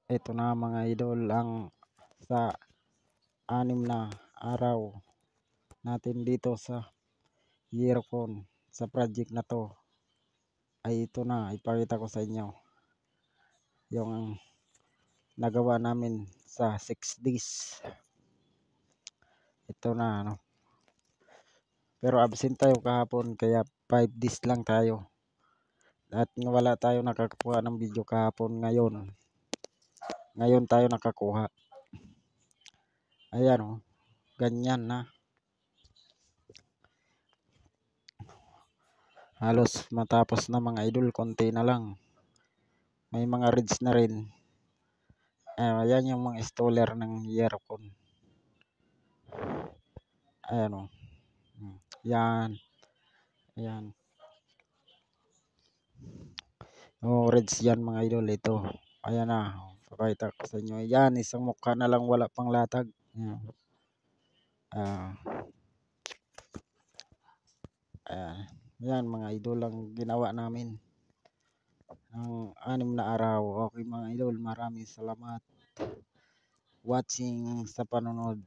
Ito na mga idol ang sa 6 na araw natin dito sa Yearcon sa project na to ay ito na ipakita ko sa inyo yung nagawa namin sa 6 days. Ito na pero absent tayo kahapon kaya 5 days lang tayo at wala tayo nakakuha ng video kahapon. Ngayon tayo nakakuha. Ayan ganyan na. Halos matapos na mga idol, konti na lang. May mga reeds na rin. Ayan yung mga installer ng Yearcon. Ayan Yan. Ayan. Reeds yan mga idol. Ito. Ayan na. Pakita ko sa inyo. Yan, isang mukha na lang wala pang latag. Ayan. Yan mga idol ang ginawa namin ang 6 na araw. Okay mga idol, maraming salamat watching sa panonood.